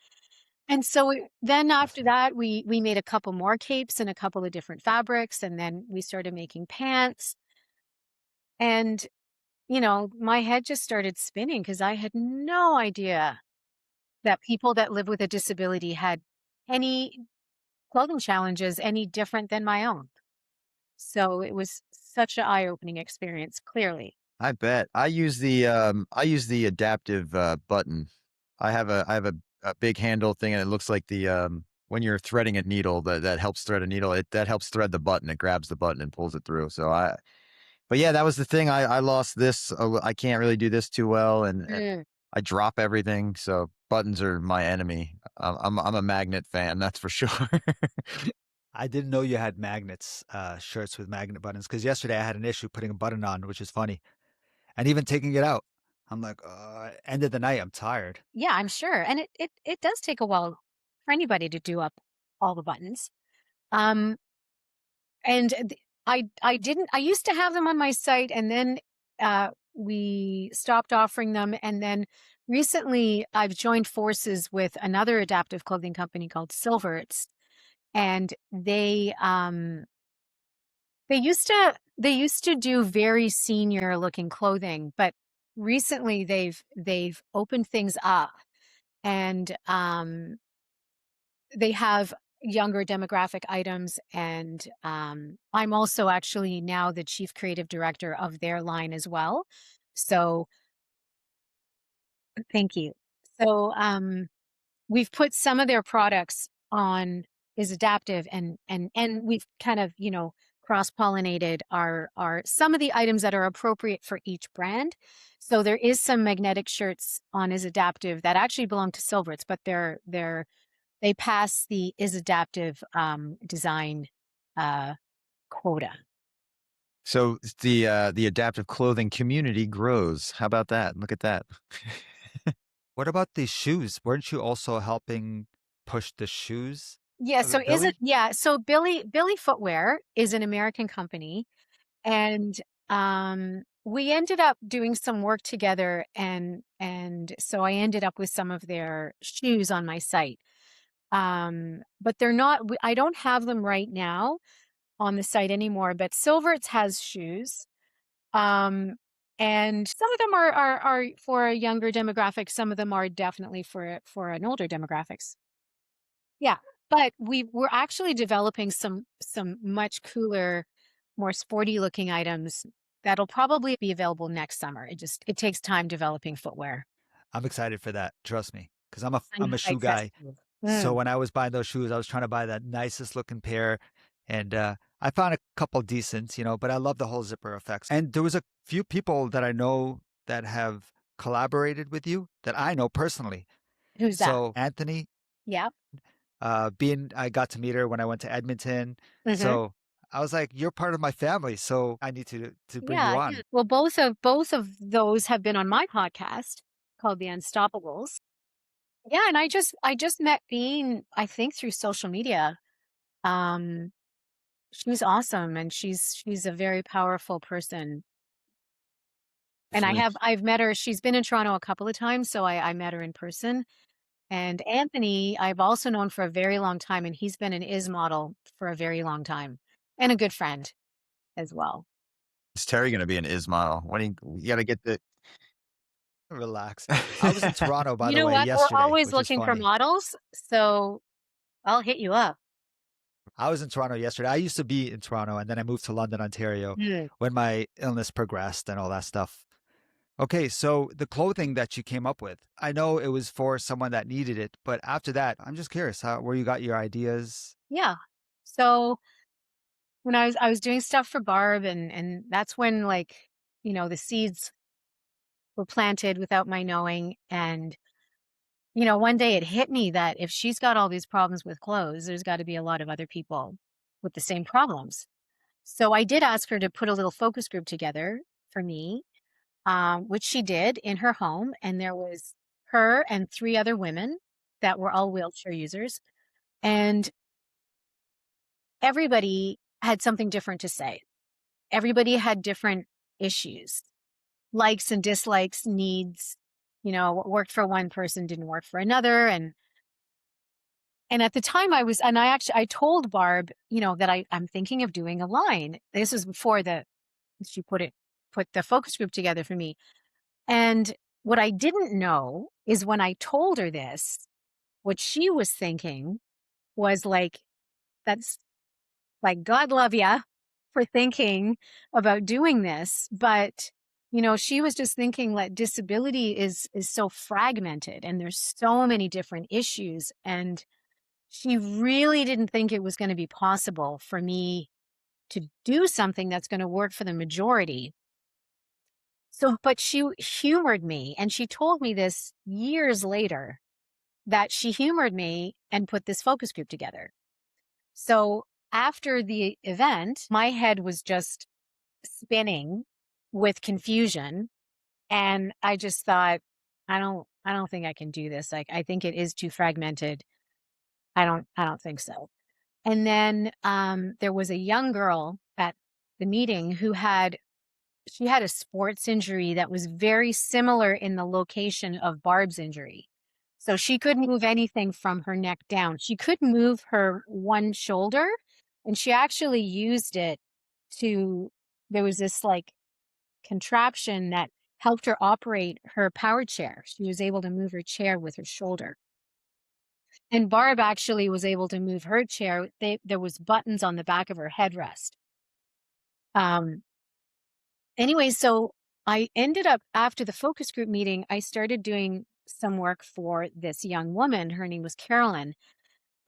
And so then after that, we made a couple more capes in a couple of different fabrics, and then we started making pants. And, my head just started spinning because I had no idea that people that live with a disability had any clothing challenges any different than my own. So it was such an eye-opening experience, clearly. I bet. I use the adaptive button. I have a big handle thing, and it looks like the when you're threading a needle that helps thread a needle. That helps thread the button. It grabs the button and pulls it through. But yeah, that was the thing. I lost this. I can't really do this too well, and I drop everything. So buttons are my enemy. I'm a magnet fan, that's for sure. I didn't know you had magnets, shirts with magnet buttons, because yesterday I had an issue putting a button on, which is funny, and even taking it out. I'm like, end of the night, I'm tired. Yeah, I'm sure. And it does take a while for anybody to do up all the buttons. And I used to have them on my site, and then we stopped offering them. And then recently I've joined forces with another adaptive clothing company called Silverts. And they used to do very senior looking clothing, but recently they've opened things up, and they have younger demographic items. And I'm also actually now the chief creative director of their line as well. So thank you. So we've put some of their products on is adaptive, and we've kind of, cross-pollinated our some of the items that are appropriate for each brand. So there is some magnetic shirts on is adaptive that actually belong to Silverts, but they pass the is adaptive design quota. So the adaptive clothing community grows. How about that? Look at that. What about the shoes? Weren't you also helping push the shoes? Yeah, Of so it, Billy? so Billy Footwear is an American company, and we ended up doing some work together, and so I ended up with some of their shoes on my site. But they're not I don't have them right now on the site anymore, but Silverts has shoes. Um, and some of them are for a younger demographic, some of them are definitely for an older demographics. Yeah, but we're actually developing some much cooler, more sporty looking items that'll probably be available next summer. It takes time developing footwear. I'm excited for that. Trust me, because I'm I'm a shoe excited. guy. So when I was buying those shoes, I was trying to buy the nicest looking pair, and I found a couple decent, but I love the whole zipper effects. And there was a few people that I know that have collaborated with you that I know personally. Who's that? So Anthony, Yeah. I got to meet her when I went to Edmonton. Hmm. So I was like, "You're part of my family, so I need to bring you Yeah, on." yeah. Well, both of those have been on my podcast called The Unstoppables. Yeah, and I just met Bean, I think through social media. Um, she's awesome, and she's a very powerful person. And Absolutely. I've met her. She's been in Toronto a couple of times, so I met her in person. And Anthony, I've also known for a very long time, and he's been an Is model for a very long time, and a good friend as well. Is Terry going to be an Ismail? When you got to get the. Relax. I was in Toronto, by You the know way, what? We're yesterday, always which is looking for funny. models, so I'll hit you up. I was in Toronto yesterday. I used to be in Toronto, and then I moved to London, Ontario, Mm. when my illness progressed and all that stuff. Okay, so the clothing that you came up with, I know it was for someone that needed it, but after that, I'm just curious where you got your ideas. Yeah. So when I was doing stuff for Barb, and that's when, like, the seeds were planted without my knowing. And one day it hit me that if she's got all these problems with clothes, there's got to be a lot of other people with the same problems. So I did ask her to put a little focus group together for me, which she did in her home. And there was her and three other women that were all wheelchair users. And everybody had something different to say. Everybody had different issues, likes and dislikes, needs. What worked for one person didn't work for another. And at the time I told Barb, that I'm thinking of doing a line. This was before she put the focus group together for me. And what I didn't know is when I told her this, what she was thinking was like, that's like, God love ya for thinking about doing this. But, she was just thinking that disability is so fragmented and there's so many different issues. And she really didn't think it was going to be possible for me to do something that's going to work for the majority. So, but she humored me, and she told me this years later, that she humored me and put this focus group together. So after the event, my head was just spinning with confusion. And I just thought, I don't think I can do this. Like, I think it is too fragmented. I don't think so. And then there was a young girl at the meeting who she had a sports injury that was very similar in the location of Barb's injury. So she couldn't move anything from her neck down. She could move her one shoulder, and she actually used it there was this like contraption that helped her operate her power chair. She was able to move her chair with her shoulder. And Barb actually was able to move her chair. There was buttons on the back of her headrest. Anyway, so I ended up, after the focus group meeting, I started doing some work for this young woman. Her name was Carolyn,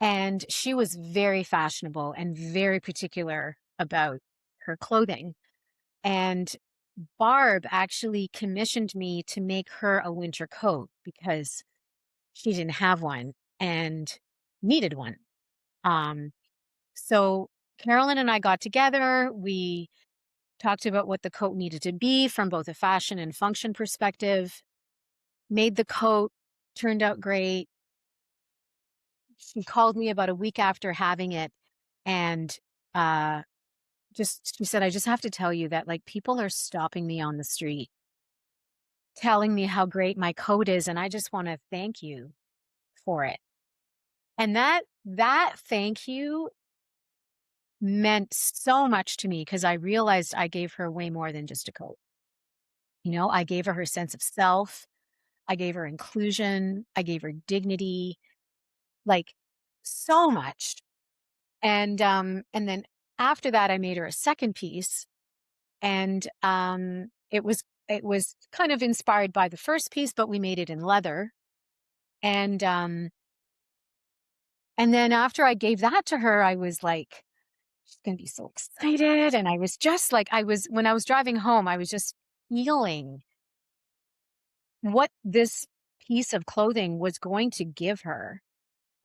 and she was very fashionable and very particular about her clothing. And Barb actually commissioned me to make her a winter coat because she didn't have one and needed one. So Carolyn and I got together. We talked about what the coat needed to be from both a fashion and function perspective, made the coat, turned out great. she called me about a week after having it, and she said, I just have to tell you that like people are stopping me on the street, telling me how great my coat is, and I just want to thank you for it. And that thank you meant so much to me because I realized I gave her way more than just a coat. I gave her sense of self. I gave her inclusion. I gave her dignity, like so much. And then after that, I made her a second piece, and it was kind of inspired by the first piece, but we made it in leather. And then after I gave that to her, I was like, she's gonna be so excited. And I was just like, when I was driving home, I was just feeling what this piece of clothing was going to give her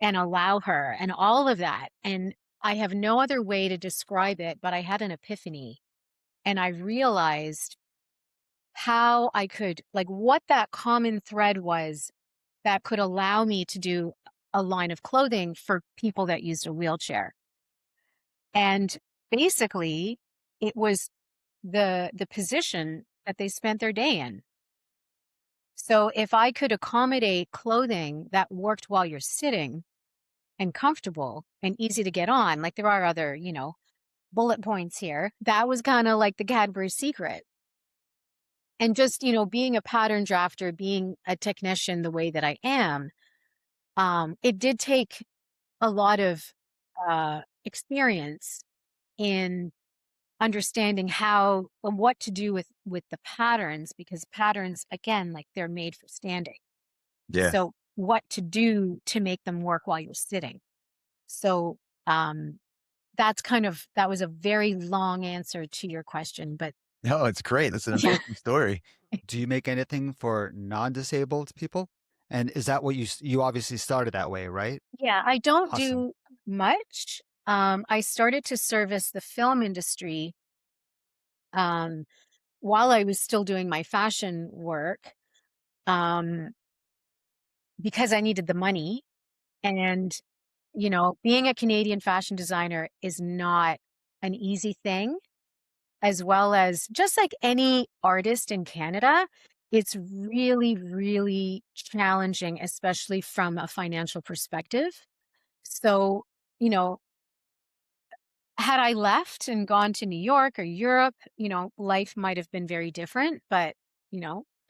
and allow her and all of that. And I have no other way to describe it, but I had an epiphany, and I realized how I could, like, what that common thread was that could allow me to do a line of clothing for people that used a wheelchair. And basically, it was the position that they spent their day in. So if I could accommodate clothing that worked while you're sitting and comfortable and easy to get on, like there are other, bullet points here, that was kind of like the Cadbury secret. And just, being a pattern drafter, being a technician the way that I am, it did take a lot of experience in understanding what to do with the patterns, because patterns, again, like they're made for standing. Yeah. So what to do to make them work while you're sitting. So that was a very long answer to your question, but No, it's great. That's an amazing story. Do you make anything for non-disabled people? And is that what you obviously started that way, right? yeah, I don't Awesome. do much. I started to service the film industry while I was still doing my fashion work, because I needed the money. And, being a Canadian fashion designer is not an easy thing, as well as just like any artist in Canada, it's really, really challenging, especially from a financial perspective. So, you know, had I left and gone to New York or Europe, life might have been very different, but,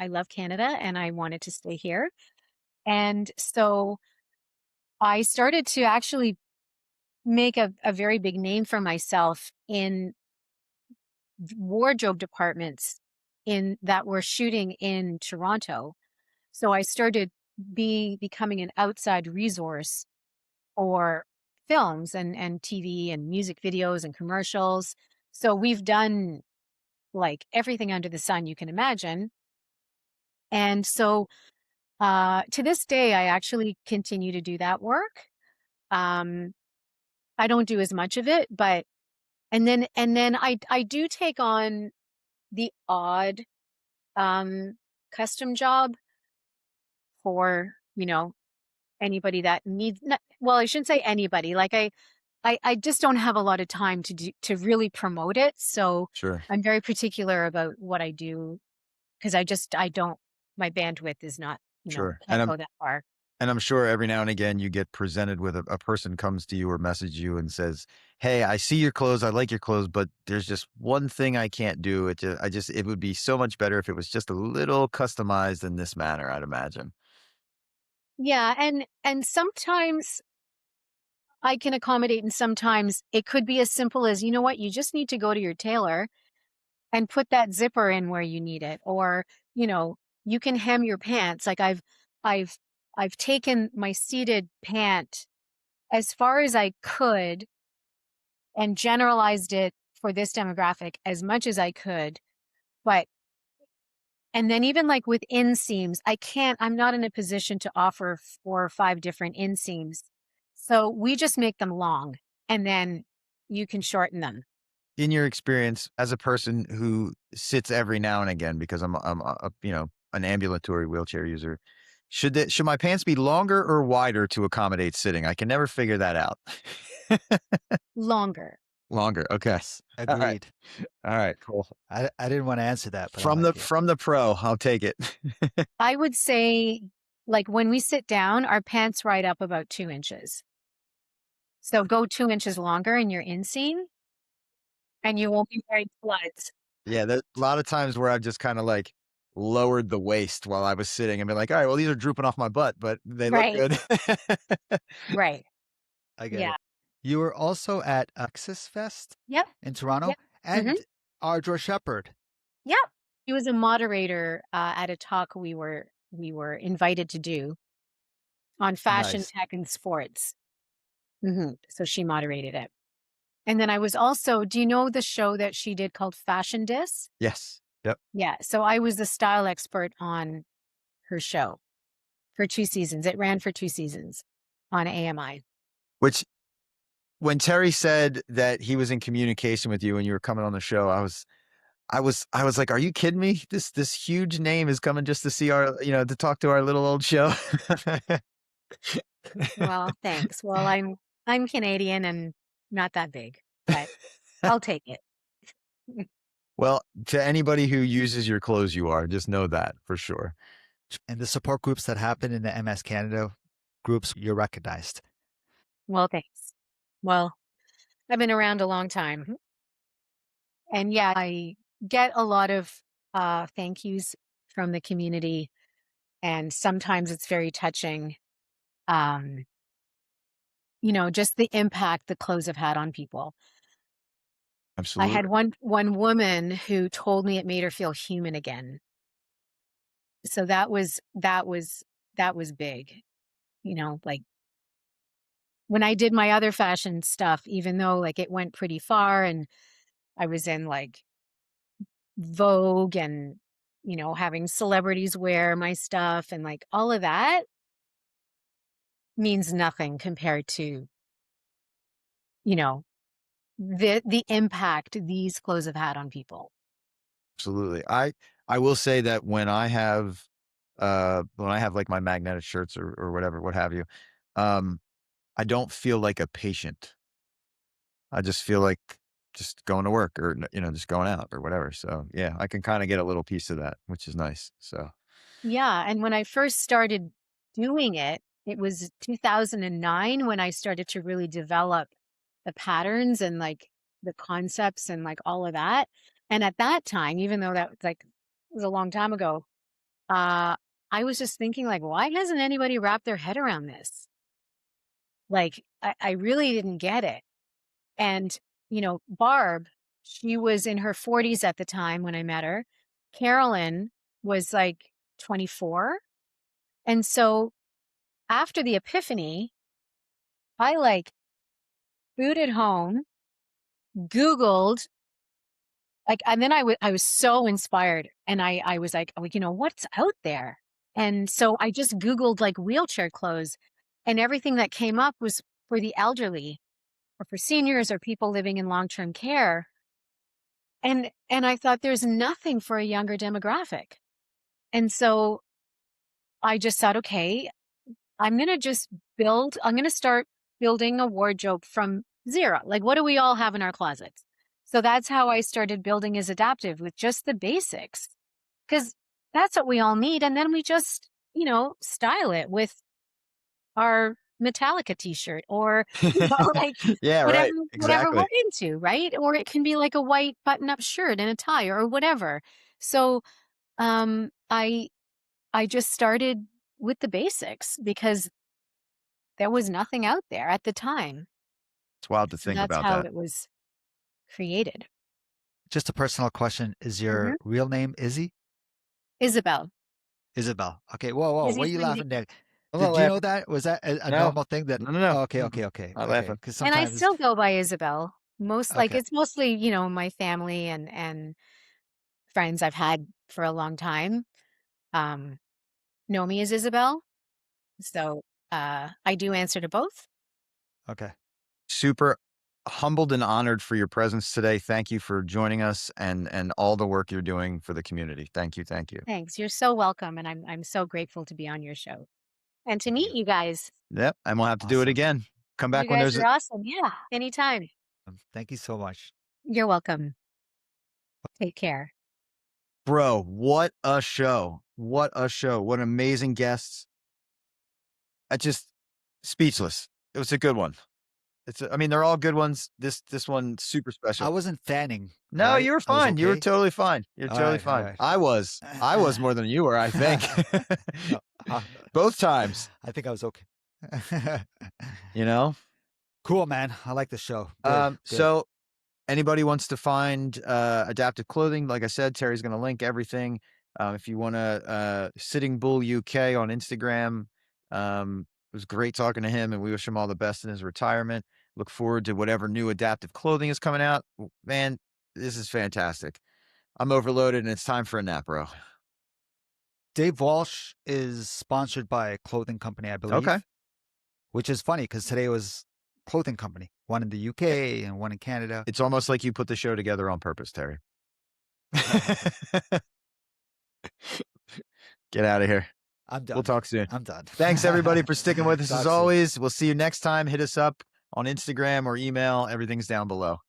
I love Canada and I wanted to stay here. And so I started to actually make a very big name for myself in wardrobe departments that were shooting in Toronto. So I started becoming an outside resource for films and TV and music videos and commercials. So we've done like everything under the sun you can imagine. And so to this day, I actually continue to do that work. I don't do as much of it, but and then I do take on the odd custom job for, anybody that needs, well, I shouldn't say anybody. Like I just don't have a lot of time to really promote it. So Sure. I'm very particular about what I do, because I don't, my bandwidth is not, Sure. can't go that far. And I'm sure every now and again you get presented with a person comes to you or message you and says, "Hey, I see your clothes. I like your clothes, but there's just one thing I can't do. It would be so much better if it was just a little customized in this manner, I'd imagine." Yeah. And sometimes I can accommodate, and sometimes it could be as simple as, you know what, you just need to go to your tailor and put that zipper in where you need it. Or, you can hem your pants. Like I've taken my seated pant as far as I could and generalized it for this demographic as much as I could. And then even like with inseams, I'm not in a position to offer 4 or 5 different inseams. So we just make them long, and then you can shorten them. In your experience as a person who sits every now and again, because I'm an ambulatory wheelchair user, Should my pants be longer or wider to accommodate sitting? I can never figure that out. Longer. Longer. Okay. Yes, All right. agreed. All right. Cool. I didn't want to answer that, but From I'm the like, yeah. from the pro, I'll take it. I would say, like when we sit down, our pants ride up about 2 inches. So go 2 inches longer in your inseam, and you won't be wearing floods. Yeah, there's a lot of times where I've just kind of like lowered the waist while I was sitting and been like, all right, well, these are drooping off my butt, but they look Right. good. Right. I get Yeah. it. You were also at Access Fest Yep. in Toronto, Yep. and Mhm. our George Shepard. Yep. He was a moderator at a talk we were invited to do on fashion, Nice. tech, and sports. So she moderated it. And then I was also, do you know the show that she did called Fashion Dis? Yes. Yep. Yeah. So I was the style expert on her show for 2 seasons. It ran for 2 seasons on AMI. Which when Terry said that he was in communication with you when you were coming on the show, I was like, are you kidding me? This huge name is coming just to see to talk to our little old show. Well, thanks. Well, I'm Canadian and not that big, but I'll take it. Well, to anybody who uses your clothes, you are. Just know that for sure. And the support groups that happen in the MS Canada groups, you're recognized. Well, thanks. Well, I've been around a long time. And yeah, I get a lot of thank yous from the community. And sometimes it's very touching. Just the impact the clothes have had on people. Absolutely. I had one woman who told me it made her feel human again. So that was big. Like when I did my other fashion stuff, even though like it went pretty far and I was in like Vogue and having celebrities wear my stuff and like all of that means nothing compared to the impact these clothes have had on people. Absolutely. I will say that when I have like my magnetic shirts or whatever, what have you, I don't feel like a patient. I just feel like just going to work or just going out or whatever. So yeah, I can kind of get a little piece of that, which is nice. So Yeah, and when I first started doing it, it was 2009 when I started to really develop the patterns and like the concepts and like all of that. And at that time, even though that was a long time ago, I was just thinking like, why hasn't anybody wrapped their head around this? Like, I really didn't get it. And, Barb, she was in her 40s at the time when I met her. Carolyn was like 24. And so after the epiphany, I like booted home, Googled, like, and then I was so inspired. And I was like, oh, what's out there? And so I just Googled like wheelchair clothes, and everything that came up was for the elderly or for seniors or people living in long-term care. And I thought there's nothing for a younger demographic. And so I just thought, okay, I'm going to start building a wardrobe from zero. Like, what do we all have in our closets? So that's how I started building Is Adaptive, with just the basics, because that's what we all need. And then we just, style it with our Metallica t-shirt or, like yeah, whatever, right. whatever Exactly. we're into. Right. Or it can be like a white button-up shirt and a tie or whatever. So, I just started with the basics because there was nothing out there at the time. It's wild to So think that's about how that. it was created. Just a personal question. Is your Mhm. real name Izzy? Isabel. Isabel. Okay. Whoa. What are Izzy's you my laughing nickname. at? I'm not Did you know laughing. that? Was that a No, normal thing that? no. Oh, okay. Mm-mm. Not Okay. laughing. Because And I sometimes, still go by Isabel. okay. It's mostly, my family and friends I've had for a long time um know me as Isabel. So I do answer to both. Okay. Super humbled and honored for your presence today. Thank you for joining us and all the work you're doing for the community. Thank you. Thank you. Thanks. You're so welcome. And I'm so grateful to be on your show and to meet you guys. Yep. And we'll have to do it Awesome. again. Come You back when guys there's are awesome. Yeah. Anytime. Thank you so much. You're welcome. Take care. Bro, what a show. What a show. What amazing guests. I just speechless. It was a good one. I mean, they're all good ones. This one super special. I wasn't fanning. No, right? you were I was fine. You were okay? totally fine. You're All totally right, all fine. right. I was more than you were, I think. Both times, I think I was okay. you know? Cool, man. I like the show. Good, good. So anybody wants to find adaptive clothing, like I said, Terry's going to link everything. If you want to, Sitting Bull UK on Instagram. It was great talking to him, and we wish him all the best in his retirement. Look forward to whatever new adaptive clothing is coming out. Man, this is fantastic. I'm overloaded, and it's time for a nap, bro. Dave Walsh is sponsored by a clothing company, I believe. Okay. Which is funny because today was clothing company, one in the UK and one in Canada. It's almost like you put the show together on purpose, Terry. Get out of here. I'm done. We'll talk soon. I'm done. Thanks, everybody, for sticking with us Talk as soon. always. We'll see you next time. Hit us up on Instagram or email. Everything's down below.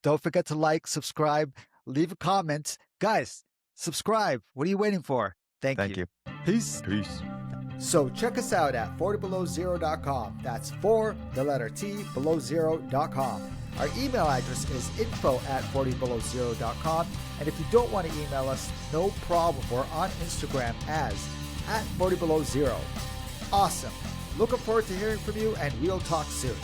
Don't forget to like, subscribe, leave a comment. Guys, subscribe. What are you waiting for? Thank you. Peace. Peace. So check us out at 40belowzero.com. That's 4, the letter T, below zero.com. Our email address is info@40belowzero.com. And if you don't want to email us, no problem. We're on Instagram as @40belowzero. Awesome. Looking forward to hearing from you, and we'll talk soon.